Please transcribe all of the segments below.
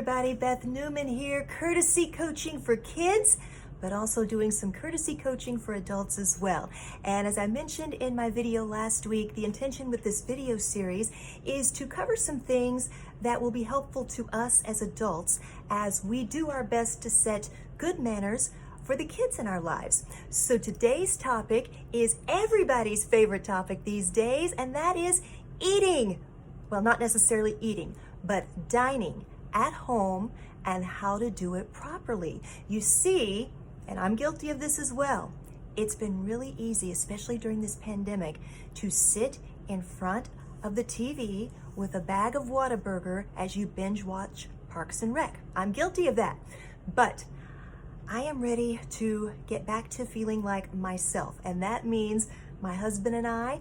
everybody, Beth Newman here, courtesy coaching for kids, but also doing some courtesy coaching for adults as well. And as I mentioned in my video last week, the intention with this video series is to cover some things that will be helpful to us as adults as we do our best to set good manners for the kids in our lives. So today's topic is everybody's favorite topic these days, and that is eating. Well, not necessarily eating, but dining at home and how to do it properly. You see, and I'm guilty of this as well, it's been really easy, especially during this pandemic, to sit in front of the TV with a bag of Whataburger as you binge watch Parks and Rec. I'm guilty of that, but I am ready to get back to feeling like myself, and that means my husband and I,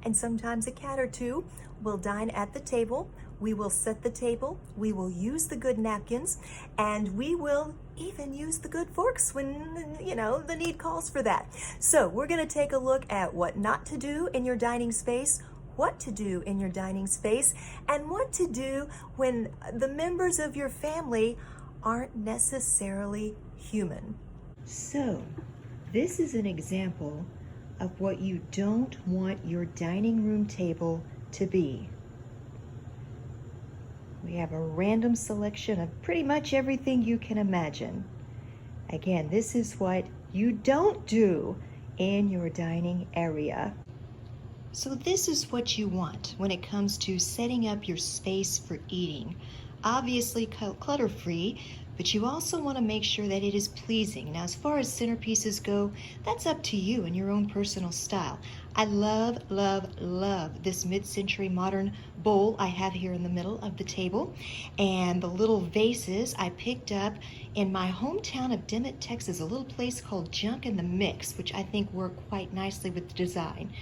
and sometimes a cat or two, will dine at the table. We will set the table, we will use the good napkins, and we will even use the good forks when, the need calls for that. So we're gonna take a look at what not to do in your dining space, what to do in your dining space, and what to do when the members of your family aren't necessarily human. So this is an example of what you don't want your dining room table to be. We have a random selection of pretty much everything you can imagine. Again, this is what you don't do in your dining area. So this is what you want when it comes to setting up your space for eating. Obviously clutter-free, but you also want to make sure that it is pleasing. Now, as far as centerpieces go, that's up to you and your own personal style. I love, love, love this mid-century modern bowl I have here in the middle of the table. And the little vases I picked up in my hometown of Dimmitt, Texas, a little place called Junk in the Mix, which I think work quite nicely with the design.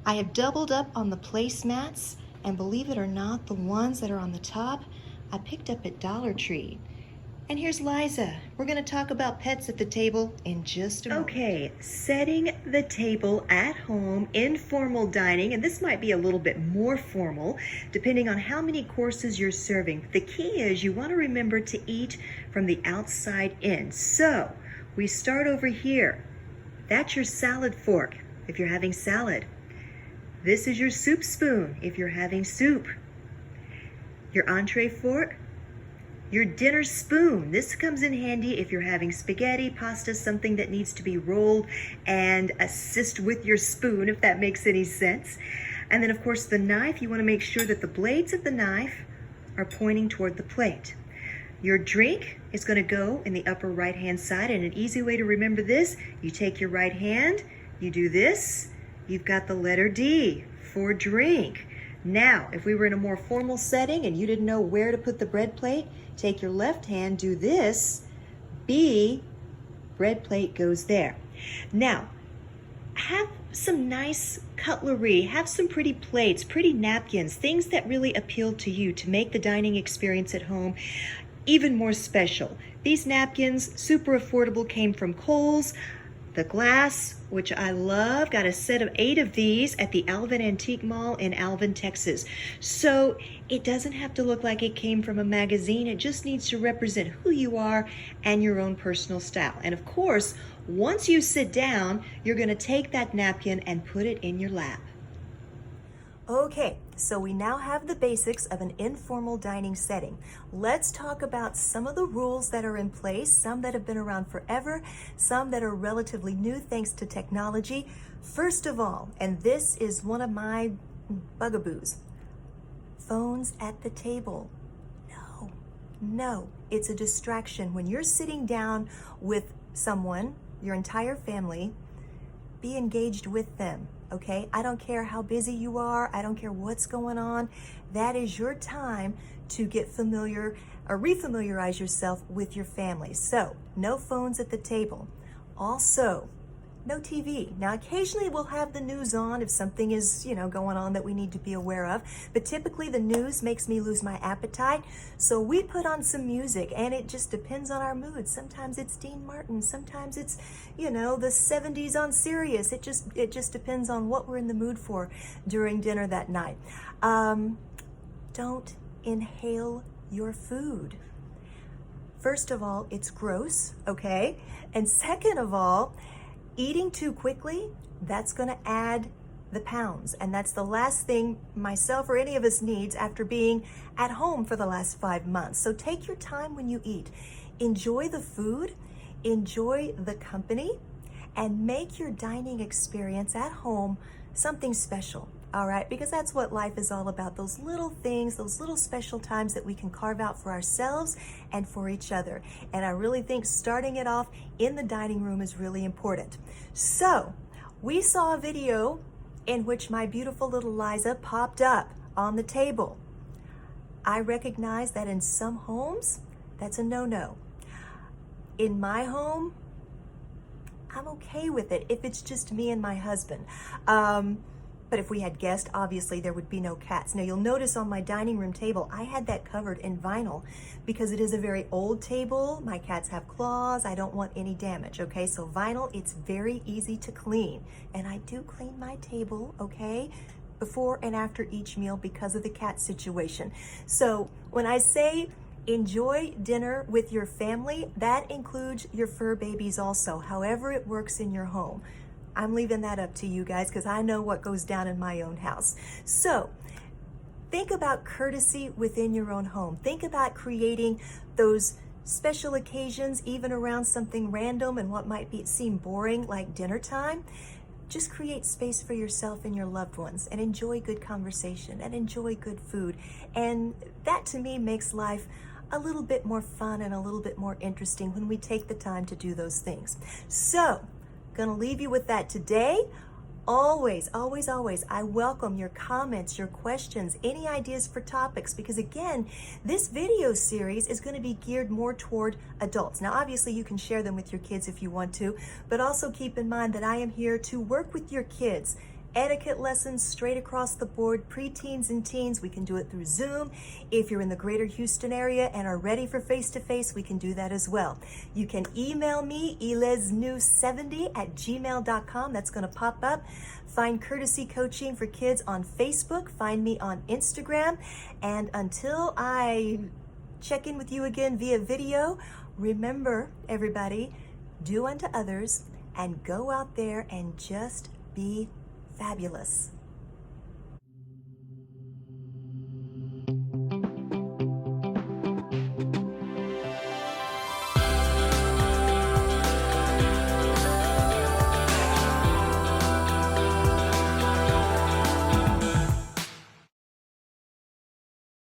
I have doubled up on the placemats, and believe it or not, the ones that are on the top, I picked up at Dollar Tree. And here's Liza. We're going to talk about pets at the table in just a moment. Okay, setting the table at home, informal dining, and this might be a little bit more formal depending on how many courses you're serving. The key is you want to remember to eat from the outside in. So we start over here. That's your salad fork if you're having salad. This is your soup spoon if you're having soup. Your entree fork, your dinner spoon. This comes in handy if you're having spaghetti, pasta, something that needs to be rolled, and assist with your spoon, if that makes any sense. And then, of course, the knife, you want to make sure that the blades of the knife are pointing toward the plate. Your drink is going to go in the upper right-hand side, and an easy way to remember this, you take your right hand, you do this, you've got the letter D for drink. Now, if we were in a more formal setting and you didn't know where to put the bread plate, take your left hand, do this, B, bread plate goes there. Now, have some nice cutlery, have some pretty plates, pretty napkins, things that really appeal to you to make the dining experience at home even more special. These napkins, super affordable, came from Kohl's. The glass, which I love, got a set of 8 of these at the Alvin Antique Mall in Alvin, Texas. So it doesn't have to look like it came from a magazine. It just needs to represent who you are and your own personal style. And of course, once you sit down, you're going to take that napkin and put it in your lap. Okay, so we now have the basics of an informal dining setting. Let's talk about some of the rules that are in place, some that have been around forever, some that are relatively new thanks to technology. First of all, and this is one of my bugaboos, phones at the table. No, it's a distraction. When you're sitting down with someone, your entire family, be engaged with them. Okay, I don't care how busy you are. I don't care what's going on. That is your time to get familiar or refamiliarize yourself with your family. So no phones at the table. Also, no TV. Now, occasionally we'll have the news on if something is, going on that we need to be aware of. But typically the news makes me lose my appetite. So we put on some music, and it just depends on our mood. Sometimes it's Dean Martin. Sometimes it's, the 70s on Sirius. It just depends on what we're in the mood for during dinner that night. Don't inhale your food. First of all, it's gross, okay? And second of all, eating too quickly, that's gonna add the pounds. And that's the last thing myself or any of us needs after being at home for the last 5 months. So take your time when you eat. Enjoy the food, enjoy the company, and make your dining experience at home something special. All right, because that's what life is all about, those little things, those little special times that we can carve out for ourselves and for each other. And I really think starting it off in the dining room is really important. So we saw a video in which my beautiful little Liza popped up on the table. I recognize that in some homes, that's a no-no. In my home, I'm okay with it if it's just me and my husband. But if we had guests, obviously there would be no cats. Now you'll notice on my dining room table, I had that covered in vinyl because it is a very old table. My cats have claws. I don't want any damage, okay? So vinyl, it's very easy to clean. And I do clean my table, okay? Before and after each meal because of the cat situation. So when I say enjoy dinner with your family, that includes your fur babies also, however it works in your home. I'm leaving that up to you guys because I know what goes down in my own house. So think about courtesy within your own home. Think about creating those special occasions, even around something random and what might seem boring like dinner time. Just create space for yourself and your loved ones and enjoy good conversation and enjoy good food. And that to me makes life a little bit more fun and a little bit more interesting when we take the time to do those things. So, gonna leave you with that today. Always, always, always, I welcome your comments, your questions, any ideas for topics, because again, this video series is going to be geared more toward adults. Now, obviously, you can share them with your kids if you want to, but also keep in mind that I am here to work with your kids. Etiquette lessons straight across the board, preteens and teens. We can do it through Zoom. If you're in the greater Houston area and are ready for face-to-face, we can do that as well. You can email me, elesnew70@gmail.com. That's going to pop up. Find Courtesy Coaching for Kids on Facebook. Find me on Instagram. And until I check in with you again via video, remember, everybody, do unto others and go out there and just be fabulous.